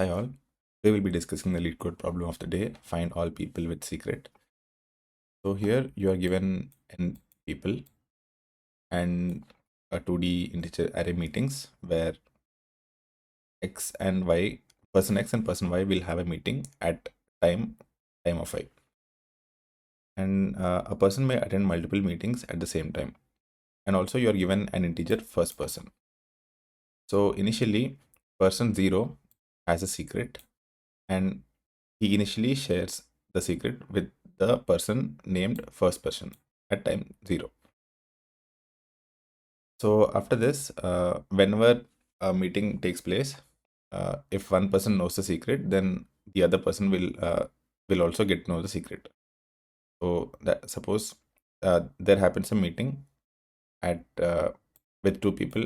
Hi all. We will be discussing the LeetCode problem of the day. Find all people with secret. So here you are given n people and a 2D integer array meetings where x and y, person x and person y will have a meeting at time of y. And a person may attend multiple meetings at the same time. And also you are given an integer first person. So initially person 0 has a secret and he initially shares the secret with the person named first person at time 0. So after this, whenever a meeting takes place, if one person knows the secret, then the other person will also get to know the secret. So that suppose there happens a meeting at with two people,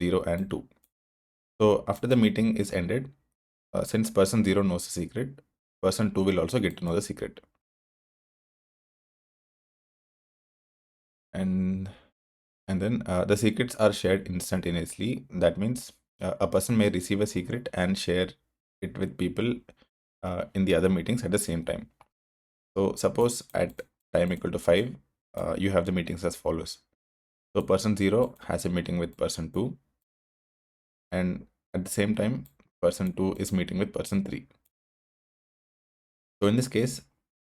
0 and 2. So after the meeting is ended, since person 0 knows the secret, person 2 will also get to know the secret. And then the secrets are shared instantaneously. That means a person may receive a secret and share it with people in the other meetings at the same time. So suppose at time equal to 5, you have the meetings as follows. So person 0 has a meeting with person 2, and at the same time person 2 is meeting with person 3. So in this case,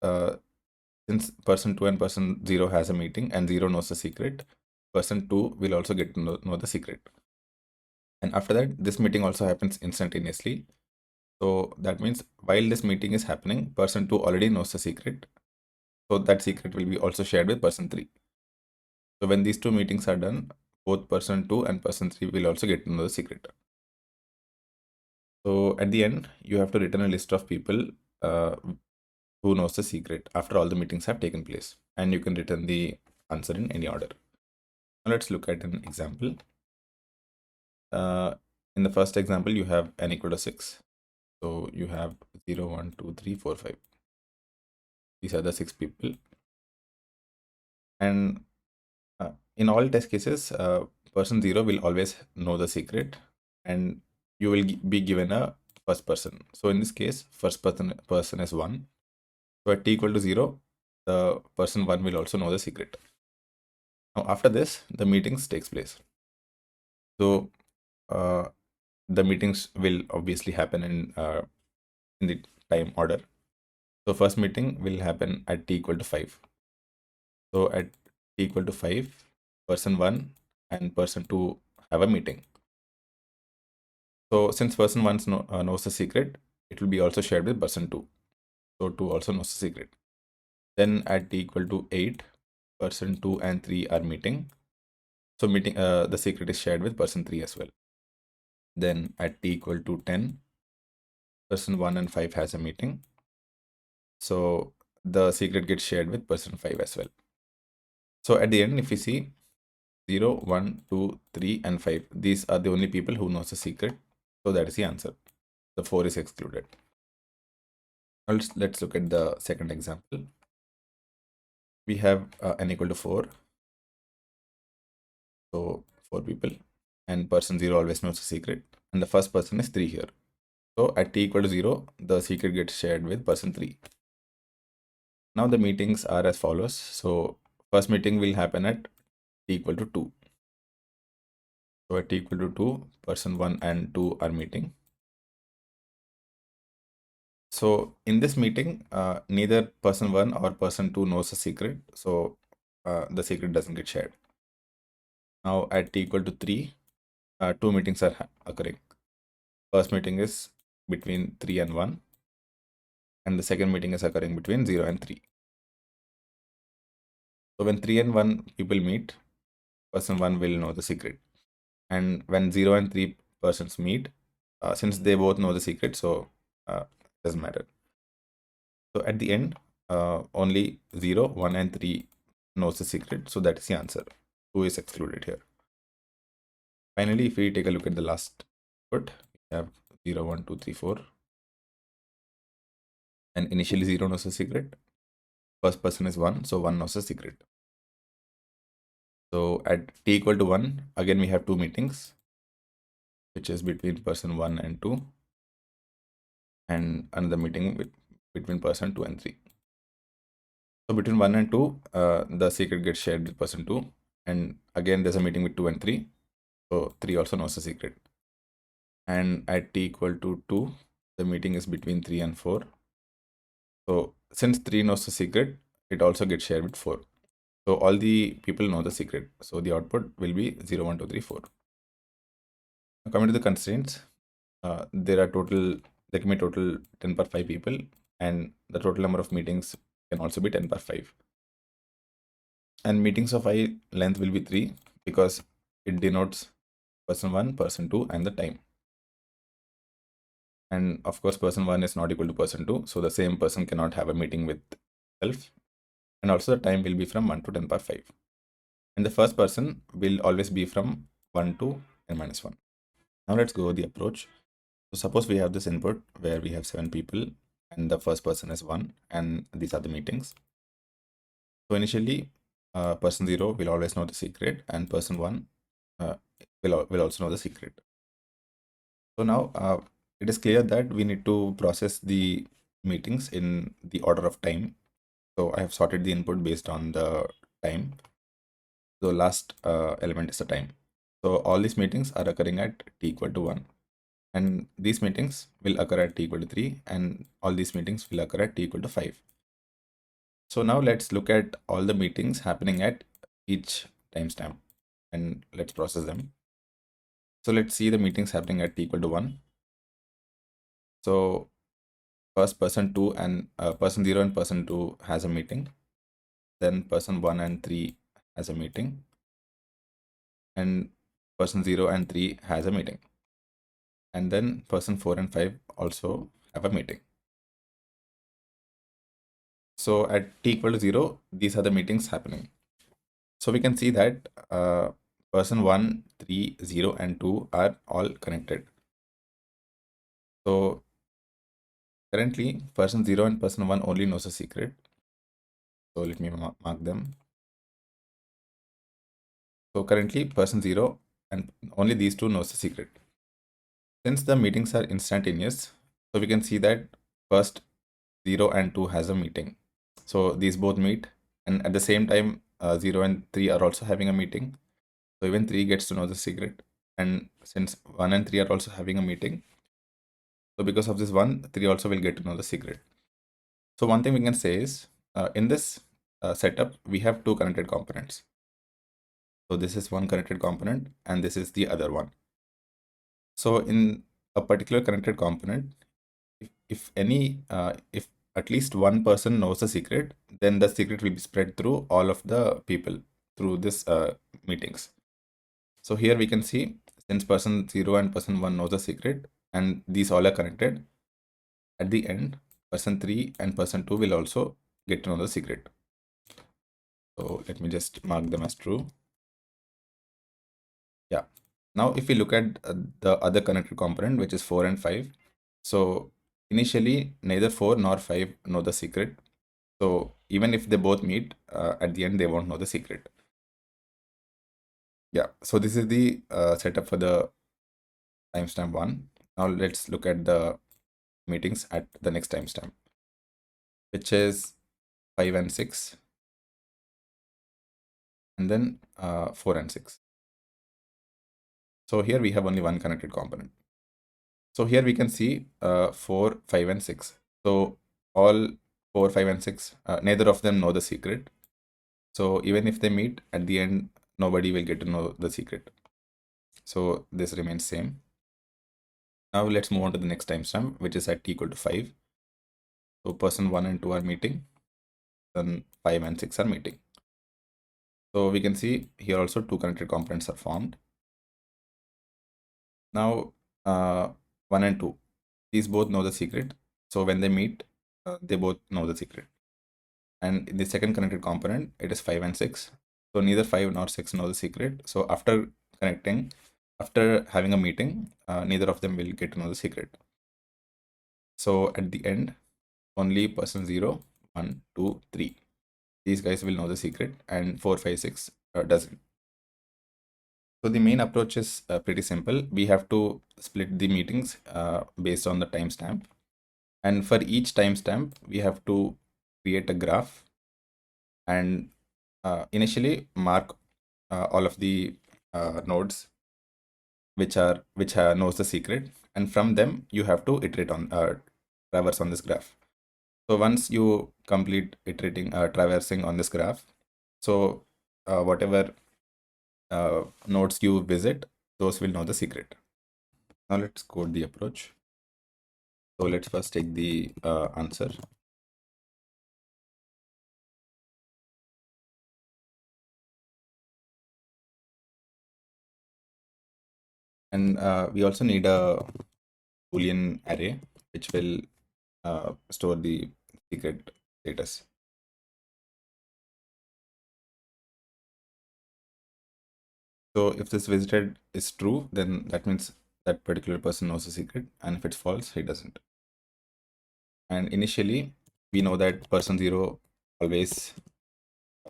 uh, since person 2 and person 0 has a meeting and 0 knows the secret, person 2 will also get to know the secret. And after that, this meeting also happens instantaneously. So that means while this meeting is happening, person 2 already knows the secret. So that secret will be also shared with person 3. So when these two meetings are done, both person 2 and person 3 will also get to know the secret. So at the end, you have to return a list of people who knows the secret after all the meetings have taken place. And you can return the answer in any order. Now let's look at an example. In the first example, you have n equal to 6. So you have 0, 1, 2, 3, 4, 5. These are the 6 people. And in all test cases, person 0 will always know the secret and you will be given a first person. So in this case, first person is 1. So at t equal to 0, the person 1 will also know the secret. Now after this, the meetings takes place. So the meetings will obviously happen in the time order. So first meeting will happen at t equal to 5. So at t equal to 5, person 1 and person 2 have a meeting. So since person 1 knows the secret, it will be also shared with person 2. So 2 also knows the secret. Then at t equal to 8, person 2 and 3 are meeting. So the secret is shared with person 3 as well. Then at t equal to 10, person 1 and 5 has a meeting. So the secret gets shared with person 5 as well. So at the end, if we see 0, 1, 2, 3, and 5, these are the only people who knows the secret. So that is the answer. The 4 is excluded. Now let's look at the second example. We have n equal to 4. So 4 people. And person 0 always knows the secret. And the first person is 3 here. So at t equal to 0, the secret gets shared with person 3. Now the meetings are as follows. So first meeting will happen at t equal to 2. So at t equal to 2, person 1 and 2 are meeting. So in this meeting, neither person 1 or person 2 knows the secret. So the secret doesn't get shared. Now at t equal to 3, two meetings are occurring. First meeting is between 3 and 1. And the second meeting is occurring between 0 and 3. So when 3 and 1 people meet, person 1 will know the secret. And when 0 and 3 persons meet, since they both know the secret, so it doesn't matter. So at the end, only 0, 1, and 3 knows the secret. So that is the answer. 2 is excluded here. Finally, if we take a look at the last put, we have 0, 1, 2, 3, 4. And initially 0 knows the secret. First person is 1, so 1 knows the secret. So at t equal to 1, again we have two meetings, which is between person 1 and 2. and another meeting between person 2 and 3. So between 1 and 2, the secret gets shared with person 2. And again, there's a meeting with 2 and 3. So 3 also knows the secret. And at t equal to 2, the meeting is between 3 and 4. So since 3 knows the secret, it also gets shared with 4. So all the people know the secret. So the output will be 0, 1, 2, 3, 4. Now coming to the constraints, there can be total 10 per 5 people, and the total number of meetings can also be 10 per 5. And meetings of I length will be 3 because it denotes person 1, person 2, and the time. And of course, person 1 is not equal to person 2, so the same person cannot have a meeting with self. And also the time will be from 1 to 10 power 5. And the first person will always be from 1 to n minus 1. Now let's go the approach. So suppose we have this input where we have 7 people and the first person is 1, and these are the meetings. So initially, person 0 will always know the secret, and person 1 will also know the secret. So now it is clear that we need to process the meetings in the order of time. So I have sorted the input based on the time. So last element is the time. So all these meetings are occurring at t equal to 1. And these meetings will occur at t equal to 3. And all these meetings will occur at t equal to 5. So now let's look at all the meetings happening at each timestamp. And let's process them. So let's see the meetings happening at t equal to 1. So first person 2 and person 0 and person 2 has a meeting. Then person 1 and 3 has a meeting. And person 0 and 3 has a meeting. And then person 4 and 5 also have a meeting. So at t equal to 0, these are the meetings happening. So we can see that person 1, 3, 0, and 2 are all connected. So currently, person 0 and person 1 only knows a secret. So let me mark them. So currently, person 0 and only these two knows the secret. Since the meetings are instantaneous, so we can see that first 0 and 2 has a meeting. So these both meet, and at the same time, 0 and 3 are also having a meeting. So even 3 gets to know the secret. And since 1 and 3 are also having a meeting, so because of this 1, 3 also will get to know the secret. So one thing we can say is, in this setup, we have two connected components. So this is one connected component, and this is the other one. So in a particular connected component, if at least one person knows the secret, then the secret will be spread through all of the people through this meetings. So here we can see, since person 0 and person 1 knows the secret and these all are connected, at the end person 3 and person 2 will also get to know the secret. So let me just mark them as true. Yeah. Now if we look at the other connected component, which is 4 and 5, so initially neither 4 nor 5 know the secret. So even if they both meet, at the end they won't know the secret. Yeah, so this is the setup for the timestamp 1. Now let's look at the meetings at the next timestamp, which is 5 and 6, and then 4 and 6. So here we have only one connected component. So here we can see 4, 5, and 6. So all 4, 5, and 6, neither of them know the secret. So even if they meet, at the end, nobody will get to know the secret. So this remains same. Now let's move on to the next timestamp, which is at t equal to 5. So person 1 and 2 are meeting, then 5 and 6 are meeting. So we can see here also two connected components are formed. Now 1 and 2, these both know the secret. So when they meet, they both know the secret. And in the second connected component, it is 5 and 6. So neither 5 nor 6 know the secret. So after connecting, after having a meeting, neither of them will get to know the secret. So at the end, only person 0, 1, 2, 3. These guys will know the secret, and 4, 5, 6 doesn't. So the main approach is pretty simple. We have to split the meetings based on the timestamp. And for each timestamp, we have to create a graph and initially mark all of the nodes which knows the secret, and from them you have to iterate on traverse on this graph. So once you complete iterating traversing on this graph, so whatever nodes you visit, those will know the secret. Now let's code the approach. So let's first take the answer. And we also need a Boolean array which will store the secret status. So if this visited is true, then that means that particular person knows the secret, and if it's false, he doesn't. And initially, we know that person 0 always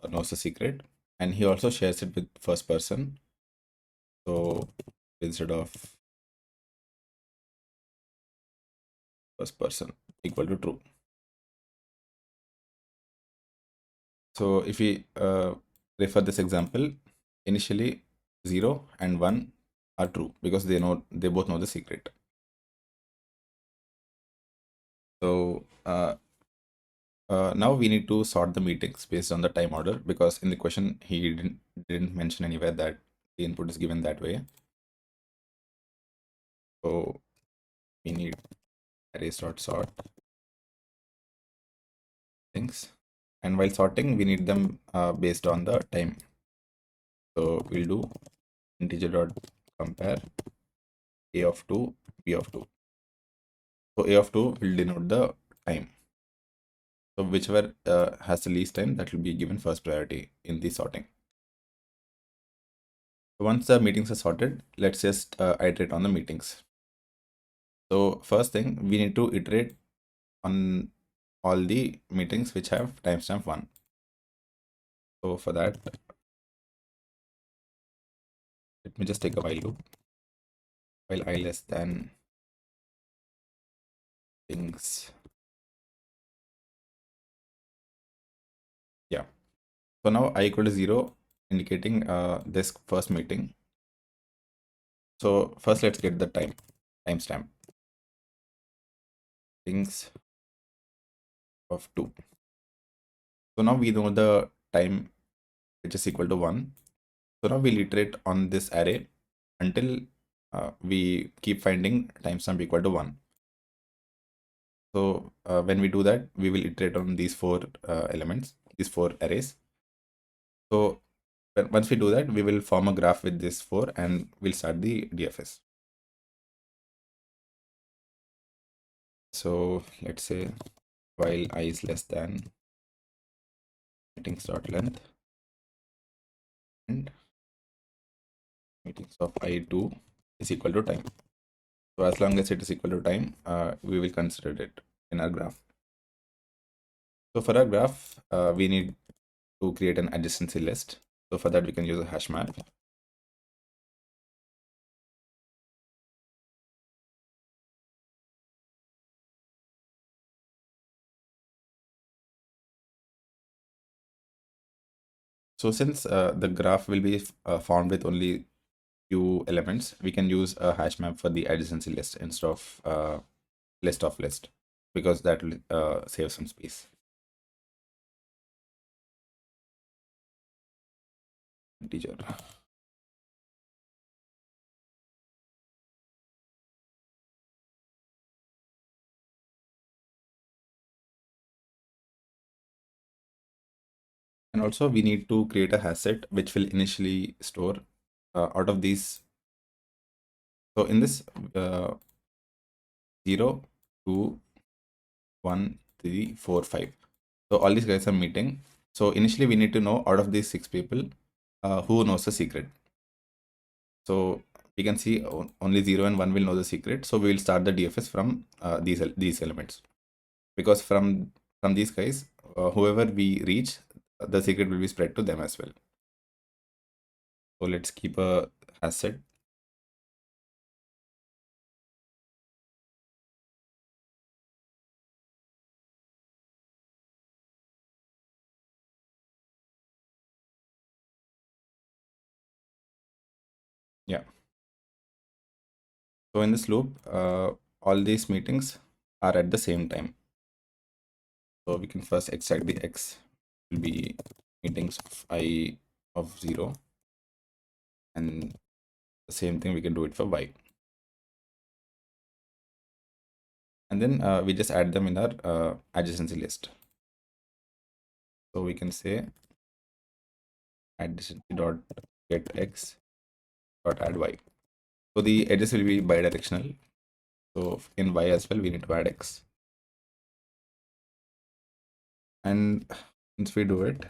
knows the secret, and he also shares it with first person. So instead of first person equal to true. So if we refer this example, initially 0 and 1 are true because they both know the secret. So now we need to sort the meetings based on the time order, because in the question he didn't mention anywhere that the input is given that way. So we need arrays.sort things, and while sorting we need them based on the time. So we'll do integer dot compare a of 2 b of 2. So a of 2 will denote the time. So whichever has the least time, that will be given first priority in the sorting. So once the meetings are sorted, let's just iterate on the meetings. So first thing, we need to iterate on all the meetings which have timestamp 1. So for that, let me just take a while loop. While I less than things. Yeah. So now I equal to 0, indicating this first meeting. So first let's get the timestamp. Things of 2. So now we know the time which is equal to 1. So now we'll iterate on this array until we keep finding timestamp equal to 1. So when we do that, we will iterate on these 4 elements, these 4 arrays. So once we do that, we will form a graph with this 4 and we'll start the DFS. So let's say while I is less than meetings dot length and meetings of I2 is equal to time. So as long as it is equal to time, we will consider it in our graph. So for our graph, we need to create an adjacency list. So for that, we can use a hash map. So since the graph will be found with only few elements, we can use a hash map for the adjacency list instead of list of list, because that will save some space. Integer. And also we need to create a hash set which will initially store out of these. So in this 0, 2, 1, 3, 4, 5. So all these guys are meeting. So initially we need to know out of these 6 people who knows the secret. So we can see only 0 and 1 will know the secret. So we will start the DFS from these elements, because from these guys, whoever we reach, the secret will be spread to them as well. So let's keep a hash set. Yeah. So in this loop, all these meetings are at the same time. So we can first extract the x will be meetings of I of 0, and the same thing we can do it for y. And then we just add them in our adjacency list. So we can say adjacency dot get x dot add y. So the edges will be bidirectional. So in y as well, we need to add x. And once we do it,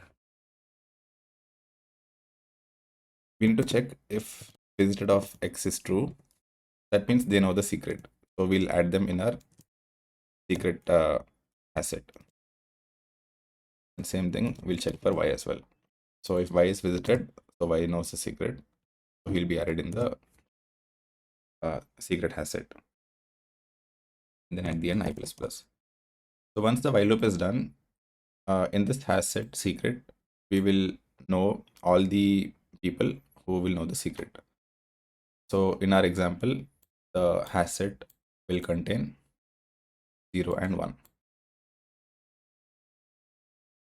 we need to check if visited of x is true. That means they know the secret. So we'll add them in our secret asset. And same thing, we'll check for y as well. So if y is visited, so y knows the secret. So he'll be added in the secret asset. And then at the end, I plus plus. So once the while loop is done, in this hash set secret, we will know all the people who will know the secret. So in our example, the hash set will contain 0 and 1.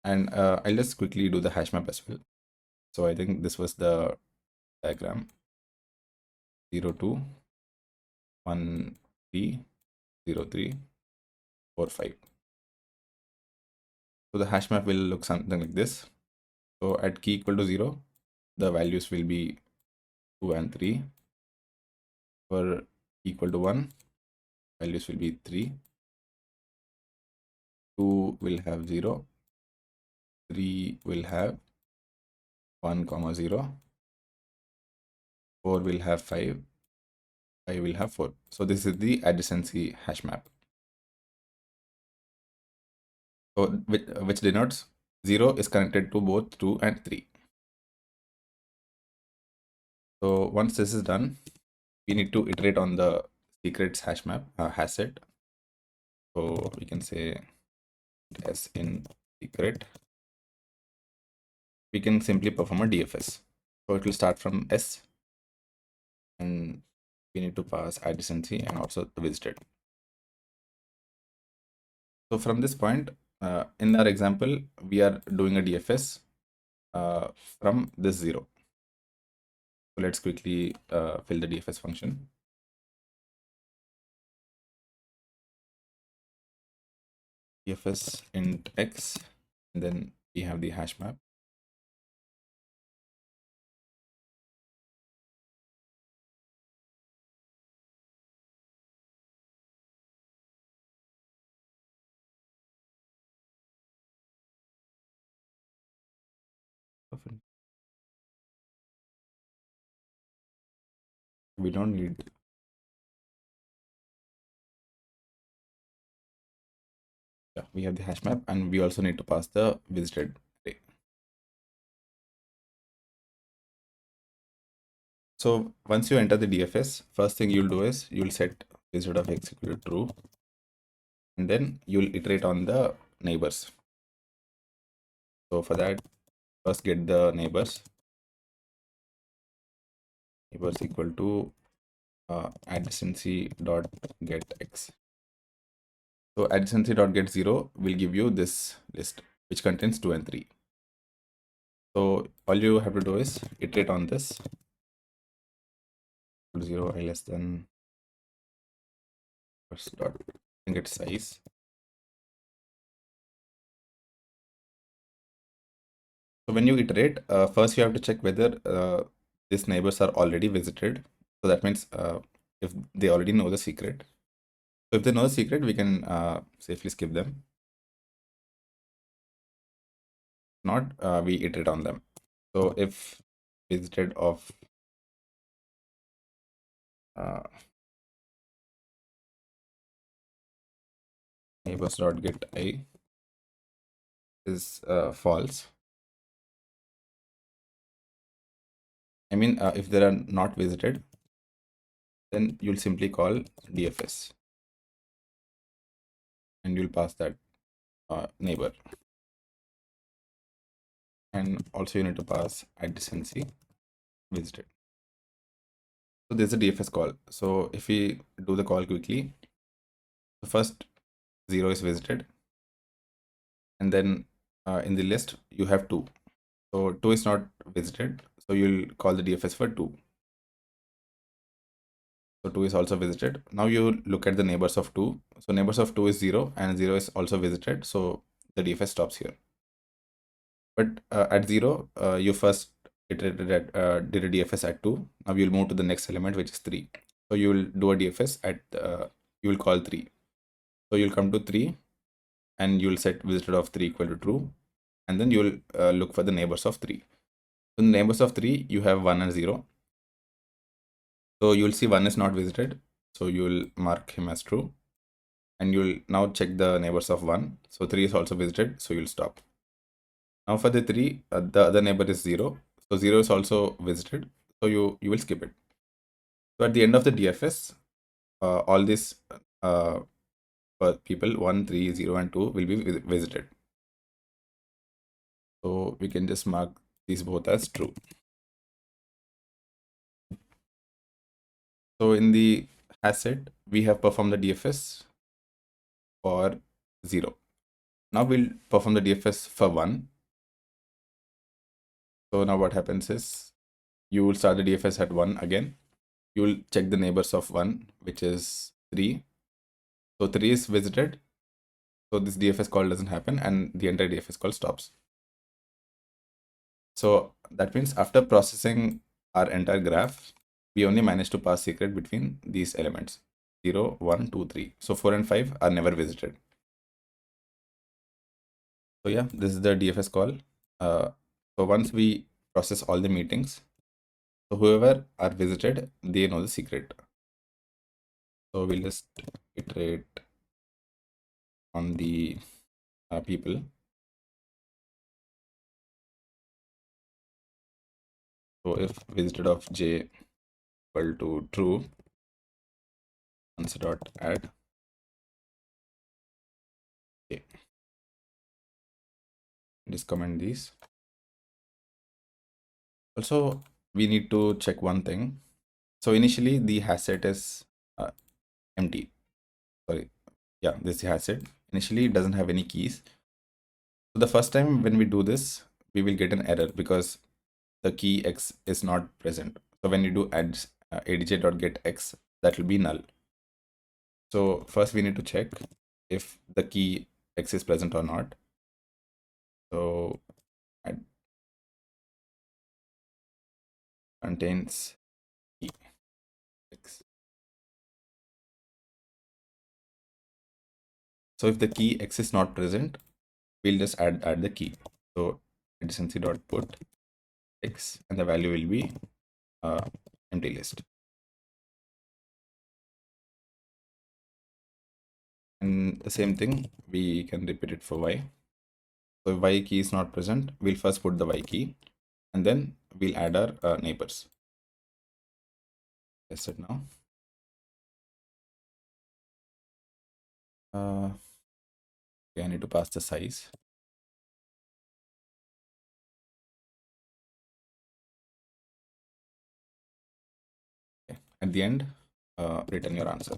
And I'll just quickly do the hash map as well. So I think this was the diagram 0, 2, 1, 3, 0, 3, 4, 5. So the hash map will look something like this. So at key equal to 0, the values will be 2 and 3. For equal to 1, values will be 3. 2 will have 0. 3 will have 1, comma 0. 4 will have 5. 5 will have 4. So this is the adjacency hash map. So which denotes 0 is connected to both 2 and 3. So once this is done, we need to iterate on the secrets hash map hash set. So we can say s in secret. We can simply perform a DFS. So it will start from s, and we need to pass adjacency and also the visited. So from this point, in our example, we are doing a DFS from this 0. So let's quickly fill the DFS function. DFS int x, and then we have the hash map. We don't need. Yeah, we have the hash map, and we also need to pass the visited array. So once you enter the DFS, first thing you'll do is you'll set visited of x equal to true, and then you'll iterate on the neighbors. So for that, first get the neighbors equal to adjacency dot get x. So adjacency dot get 0 will give you this list which contains 2 and 3. So all you have to do is iterate on this 0 I less than first dot get size. So when you iterate, first you have to check whether these neighbors are already visited. So that means if they already know the secret. So if they know the secret, we can safely skip them. Not, we iterate on them. So if visited of neighbors dot get I is false. I mean, if they are not visited, then you'll simply call DFS and you'll pass that neighbor. And also you need to pass adjacency visited. So there's a DFS call. So if we do the call quickly, the first 0 is visited, and then in the list you have 2. So 2 is not visited, so you'll call the DFS for 2. So 2 is also visited. Now you look at the neighbors of 2. So neighbors of 2 is 0, and 0 is also visited, so the DFS stops here. But at 0, you first iterated at, did a DFS at 2. Now you'll move to the next element, which is 3. So you will do a DFS at, you will call 3. So you'll come to 3, and you'll set visited of 3 equal to true, and then you'll look for the neighbors of 3. So in the neighbors of 3, you have 1 and 0. So you'll see 1 is not visited, so you'll mark him as true, and you'll now check the neighbors of 1. So 3 is also visited, so you'll stop. Now for the 3, the other neighbor is 0, so 0 is also visited, so you will skip it. So at the end of the DFS, all these people 1, 3, 0, and 2 will be visited. So we can just mark these both as true. So in the hash set, we have performed the DFS for 0. Now we'll perform the DFS for 1. So now what happens is you will start the DFS at 1 again. You will check the neighbors of 1, which is 3. So 3 is visited. So this DFS call doesn't happen, and the entire DFS call stops. So that means after processing our entire graph, we only managed to pass secret between these elements 0, 1, 2, 3. So 4 and 5 are never visited. So yeah, this is the DFS call. So once we process all the meetings, so whoever are visited, they know the secret. So we'll just iterate on the people. So if visited of j equal to true, answer dot add. Okay. Just comment these. Also, we need to check one thing. So initially the hash set is empty. Sorry, yeah, this hash set initially it doesn't have any keys. So the first time when we do this, we will get an error because the key x is not present. So when you do add adj.getX, that will be null. So first we need to check if the key x is present or not. So add contains key x. So if the key x is not present, we'll just add the key. So adjacency.put x, and the value will be empty list. And the same thing we can repeat it for y. So if y key is not present, we'll first put the y key, and then we'll add our neighbors. Test it now. Okay, I need to pass the size. Okay. At the end, return your answer.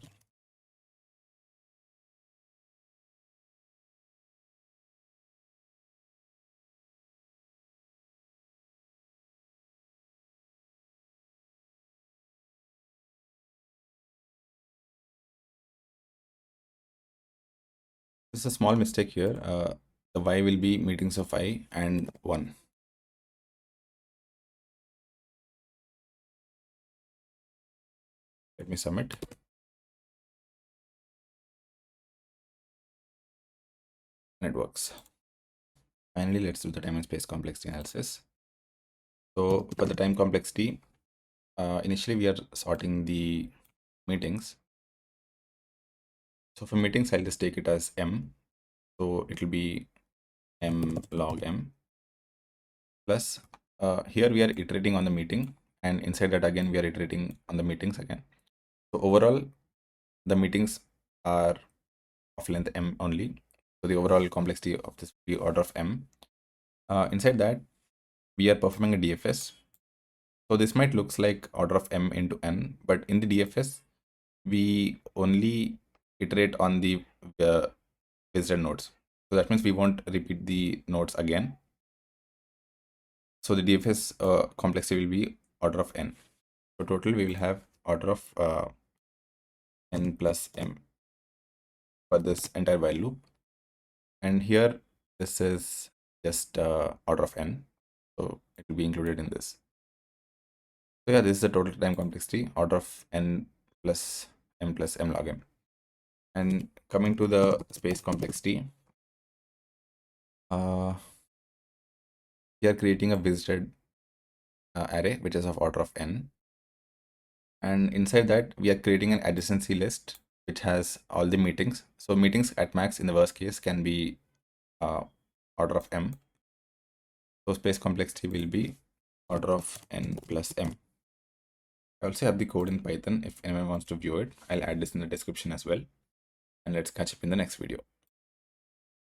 This is a small mistake here. The y will be meetings of I and 1. Let me submit. And it works. Finally, let's do the time and space complexity analysis. So for the time complexity, initially we are sorting the meetings. So for meetings, I'll just take it as M. So it will be M log M plus here we are iterating on the meeting, and inside that again we are iterating on the meetings again. So overall the meetings are of length M only. So the overall complexity of this will be order of M. Inside that we are performing a DFS. So this might looks like order of m into n, but in the DFS, we only iterate on the visited nodes. So that means we won't repeat the nodes again. So the DFS complexity will be order of n. So total we will have order of n plus m for this entire while loop. And here this is just order of n. So it will be included in this. So yeah, this is the total time complexity, order of n plus m log m. And coming to the space complexity, we are creating a visited array which is of order of n. And inside that, we are creating an adjacency list which has all the meetings. So meetings at max in the worst case can be order of m. So space complexity will be order of n plus m. I also have the code in Python. If anyone wants to view it, I'll add this in the description as well. And let's catch up in the next video.